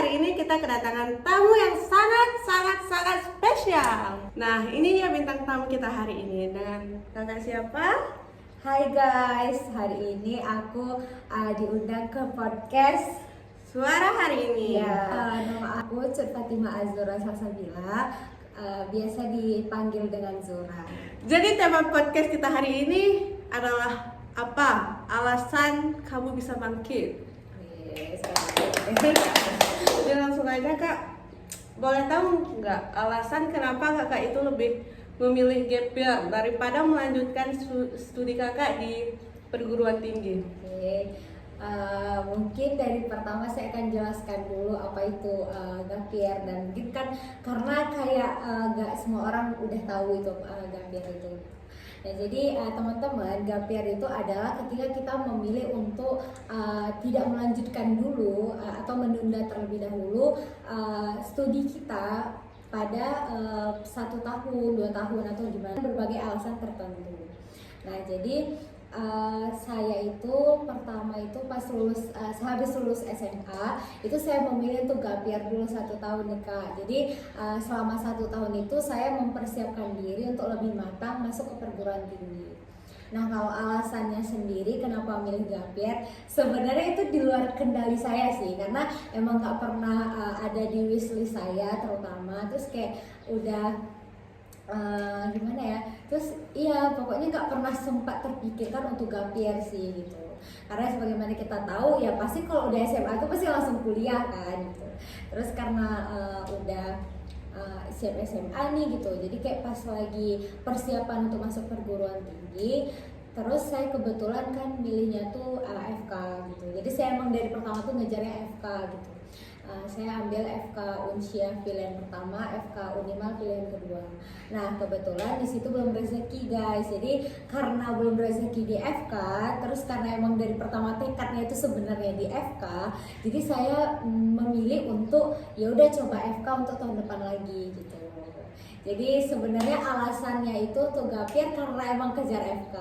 hari ini kita kedatangan tamu yang sangat spesial. Nah, ini dia bintang tamu kita hari ini. Dengan kakak siapa? Hai guys, hari ini aku diundang ke podcast Suara hari ini. nama aku Cut Fatimah Azura Salsabila, biasa dipanggil dengan Zura. Jadi tema podcast kita hari ini adalah apa? Alasan kamu bisa bangkit. Yes. Jadi langsung aja kak, boleh tahu nggak alasan kenapa kakak itu lebih memilih gap year daripada melanjutkan studi kakak di perguruan tinggi? Oke. Mungkin dari pertama saya akan jelaskan dulu apa itu gap year, dan mungkin kan karena kayak gak semua orang udah tahu itu gap year itu. Nah, jadi teman-teman, gap year itu adalah ketika kita memilih untuk tidak melanjutkan dulu atau menunda terlebih dahulu studi kita pada 1 tahun, 2 tahun atau gimana, berbagai alasan tertentu. Nah, jadi saya itu pertama itu pas lulus, sehabis lulus SMA itu saya memilih untuk gap year dulu 1 tahun nih Kak. Jadi selama 1 tahun itu saya mempersiapkan diri untuk lebih matang masuk ke perguruan tinggi. Nah, kalau alasannya sendiri kenapa milih gap year, sebenarnya itu di luar kendali saya sih, karena emang gak pernah ada di wishlist saya terutama. Terus kayak udah gimana ya, terus iya pokoknya nggak pernah sempat terpikirkan untuk gap year sih gitu, karena sebagaimana kita tahu ya pasti kalau udah SMA itu pasti langsung kuliah kan gitu. Terus karena udah siap SMA nih gitu, jadi kayak pas lagi persiapan untuk masuk perguruan tinggi, terus saya kebetulan kan milihnya tuh FK gitu. Jadi saya emang dari pertama tuh ngejarnya FK gitu. Saya ambil FK Unsyah pilihan pertama, FK Unimal pilihan kedua. Nah, kebetulan di situ belum rezeki guys. Jadi karena belum rezeki di FK, terus karena emang dari pertama tekadnya itu sebenarnya di FK, jadi saya memilih untuk ya udah coba FK untuk tahun depan lagi gitu. Jadi sebenarnya alasannya itu untuk gap year karena emang kejar FK.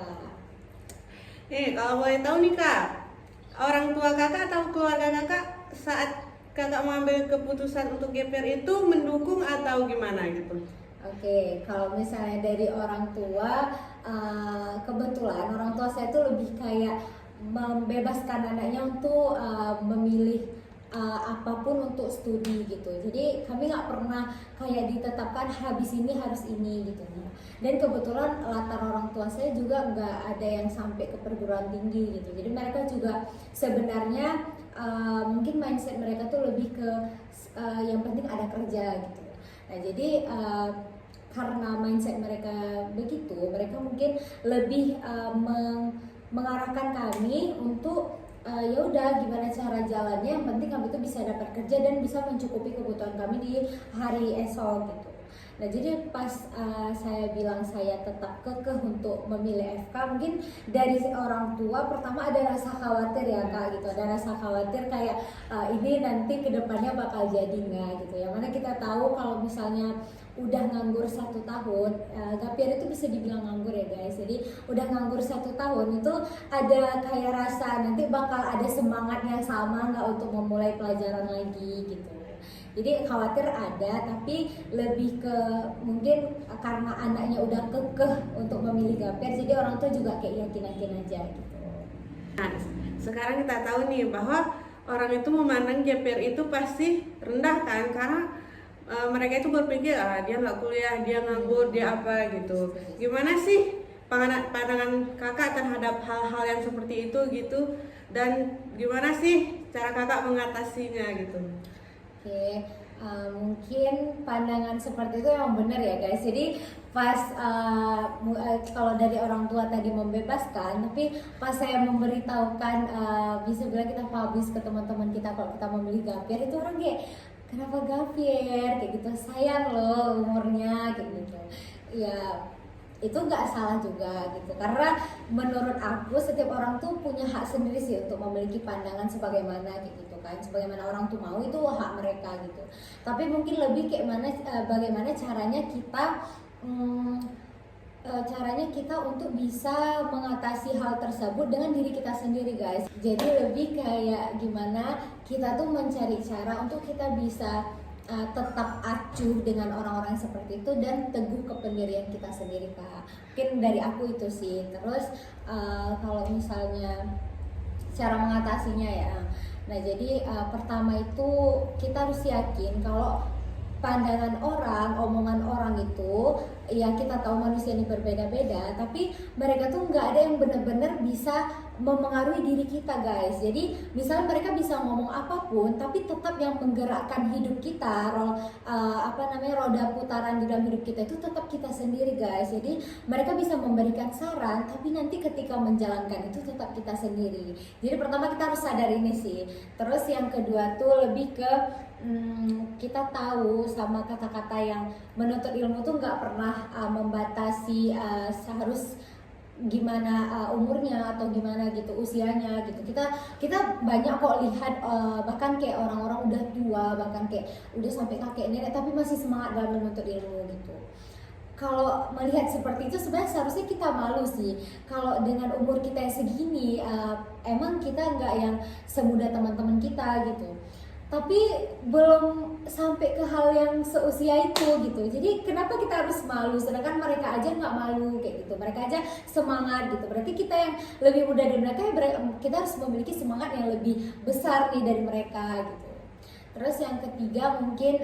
Kalau boleh tahu nih kak, orang tua kakak atau keluarga kakak saat kakak mengambil keputusan untuk gap year itu mendukung atau gimana gitu? Oke, kalau misalnya dari orang tua, kebetulan orang tua saya tuh lebih kayak membebaskan anaknya untuk memilih apapun untuk studi gitu. Jadi kami nggak pernah kayak ditetapkan habis ini harus ini gitu. Dan kebetulan latar orang tua saya juga nggak ada yang sampai ke perguruan tinggi gitu. Jadi mereka juga sebenarnya mungkin mindset mereka tuh lebih ke yang penting ada kerja gitu. Nah, jadi karena mindset mereka begitu, mereka mungkin lebih mengarahkan kami untuk ya udah gimana cara jalannya, yang penting kami itu bisa dapat kerja dan bisa mencukupi kebutuhan kami di hari esok gitu. Nah, jadi pas saya bilang saya tetap kekeh untuk memilih FK, mungkin dari orang tua pertama ada rasa khawatir ya Kak gitu, ada rasa khawatir kayak ini nanti kedepannya bakal jadi nggak gitu. Yang mana kita tahu kalau misalnya udah nganggur 1 tahun, gap year itu bisa dibilang nganggur ya guys. Jadi udah nganggur 1 tahun itu ada kayak rasa nanti bakal ada semangat yang sama nggak untuk memulai pelajaran lagi gitu. Jadi khawatir ada, tapi lebih ke mungkin karena anaknya udah kekeh untuk memilih gap year, jadi orang tua juga kayak yakin-yakin aja gitu. Nah, sekarang kita tahu nih bahwa orang itu memandang gap year itu pasti rendah kan, karena mereka itu berpikir dia nggak kuliah, dia nganggur, dia apa gitu. Gimana sih pandangan kakak terhadap hal-hal yang seperti itu gitu, dan gimana sih cara kakak mengatasinya gitu? Oke, mungkin pandangan seperti itu yang benar ya guys. Jadi pas kalau dari orang tua tadi membebaskan, tapi pas saya memberitahukan, bisa bilang kita publish ke teman-teman kita kalau kita memilih gap year, itu orang kayak kenapa gap year kayak gitu, sayang loh umurnya kayak gitu. Ya itu nggak salah juga gitu, karena menurut aku setiap orang tuh punya hak sendiri sih untuk memiliki pandangan sebagaimana gitu kan, sebagaimana orang tuh mau itu hak mereka gitu. Tapi mungkin lebih kayak mana bagaimana caranya kita caranya kita untuk bisa mengatasi hal tersebut dengan diri kita sendiri guys. Jadi lebih kayak gimana kita tuh mencari cara untuk kita bisa tetap acuh dengan orang-orang seperti itu dan teguh ke pendirian kita sendiri Kak. Mungkin dari aku itu sih. Terus kalau misalnya cara mengatasinya ya, nah jadi pertama itu kita harus yakin kalau pandangan orang, omongan orang itu, ya kita tahu manusia ini berbeda-beda, tapi mereka tuh nggak ada yang benar-benar bisa memengaruhi diri kita guys. Jadi misalnya mereka bisa ngomong apapun, tapi tetap yang menggerakkan hidup kita, roda putaran di dalam hidup kita itu tetap kita sendiri guys. Jadi mereka bisa memberikan saran, tapi nanti ketika menjalankan itu tetap kita sendiri. Jadi pertama kita harus sadar ini sih. Terus yang kedua tuh lebih ke kita tahu sama kata-kata yang menuntut ilmu tuh nggak pernah membatasi harus gimana umurnya atau gimana gitu, usianya gitu. Kita banyak kok lihat bahkan kayak orang-orang udah tua, bahkan kayak udah sampai kakek nenek tapi masih semangat dalam menuntut ilmu gitu. Kalau melihat seperti itu sebenarnya seharusnya kita malu sih. Kalau dengan umur kita yang segini, emang kita nggak yang semuda teman-teman kita gitu. Tapi belum sampai ke hal yang seusia itu gitu. Jadi kenapa kita harus malu sedangkan mereka aja nggak malu kayak gitu, mereka aja semangat gitu. Berarti kita yang lebih muda dari mereka, kita harus memiliki semangat yang lebih besar nih dari mereka gitu. Terus yang ketiga mungkin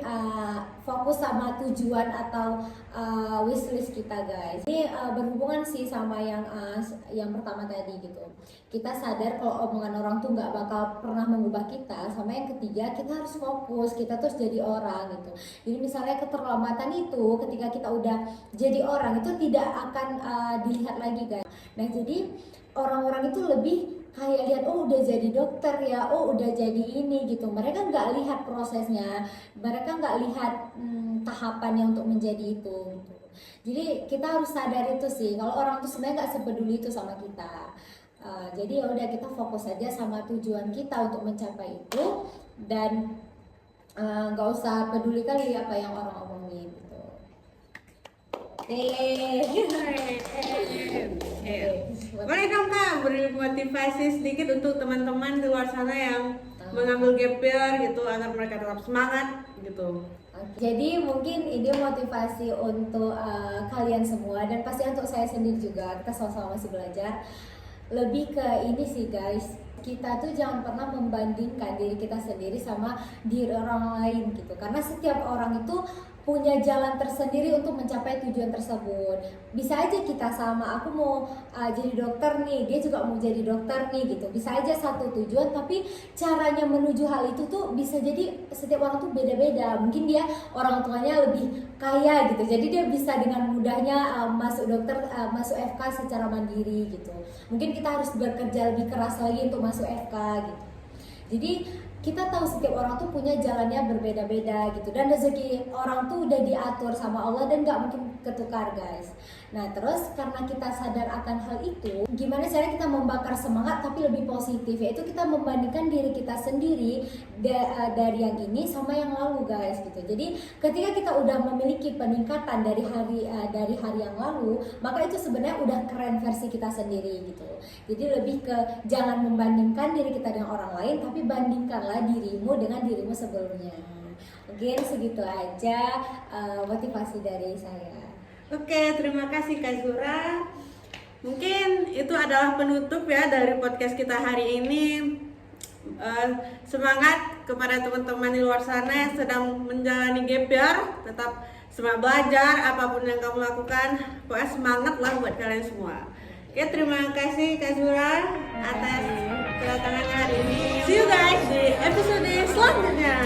fokus sama tujuan atau wishlist kita guys. Ini berhubungan sih sama yang pertama tadi gitu. Kita sadar kalau omongan orang tuh nggak bakal pernah mengubah kita. Sama yang ketiga kita harus fokus, kita terus jadi orang gitu. Jadi misalnya keterlambatan itu ketika kita udah jadi orang itu tidak akan dilihat lagi guys. Nah jadi orang-orang itu lebih kayak lihat, oh udah jadi dokter ya, oh udah jadi ini gitu. Mereka nggak lihat prosesnya, mereka nggak lihat tahapannya untuk menjadi itu gitu. Jadi kita harus sadar itu sih, kalau orang tuh sebenarnya nggak sepeduli itu sama kita. Jadi ya udah kita fokus aja sama tujuan kita untuk mencapai itu dan nggak usah peduli kali apa yang orang omongin gitu. Boleh dong Kak beri motivasi sedikit untuk teman-teman di luar sana yang mengambil gap year gitu agar mereka tetap semangat gitu. Jadi mungkin ini motivasi untuk kalian semua dan pasti untuk saya sendiri juga, kita sama-sama masih belajar. Lebih ke ini sih guys, kita tuh jangan pernah membandingkan diri kita sendiri sama diri orang lain gitu, karena setiap orang itu punya jalan tersendiri untuk mencapai tujuan tersebut. Bisa aja kita sama, aku mau jadi dokter nih, dia juga mau jadi dokter nih gitu. Bisa aja satu tujuan, tapi caranya menuju hal itu tuh bisa jadi setiap orang tuh beda-beda. Mungkin dia orang tuanya lebih kaya gitu, jadi dia bisa dengan mudahnya masuk dokter, masuk FK secara mandiri gitu. Mungkin kita harus bekerja lebih keras lagi untuk masuk FK gitu. Jadi kita tahu setiap orang tuh punya jalannya berbeda-beda gitu, dan rezeki orang tuh udah diatur sama Allah dan gak mungkin ketukar guys. Nah terus karena kita sadar akan hal itu, gimana caranya kita membakar semangat tapi lebih positif, yaitu kita membandingkan diri kita sendiri dari yang ini sama yang lalu guys gitu. Jadi ketika kita udah memiliki peningkatan dari hari yang lalu, maka itu sebenarnya udah keren versi kita sendiri gitu. Jadi lebih ke jangan membandingkan diri kita dengan orang lain, tapi bandingkanlah dirimu dengan dirimu sebelumnya. Mungkin segitu aja motivasi dari saya. Oke, terima kasih Kak Zura. Mungkin itu adalah penutup ya dari podcast kita hari ini. Semangat kepada teman-teman di luar sana yang sedang menjalani gap year, tetap semangat belajar apapun yang kamu lakukan. Pokoknya semangat lah buat kalian semua. Oke, terima kasih Kak Zura atas kedatangan hari ini. See you guys di episode selanjutnya.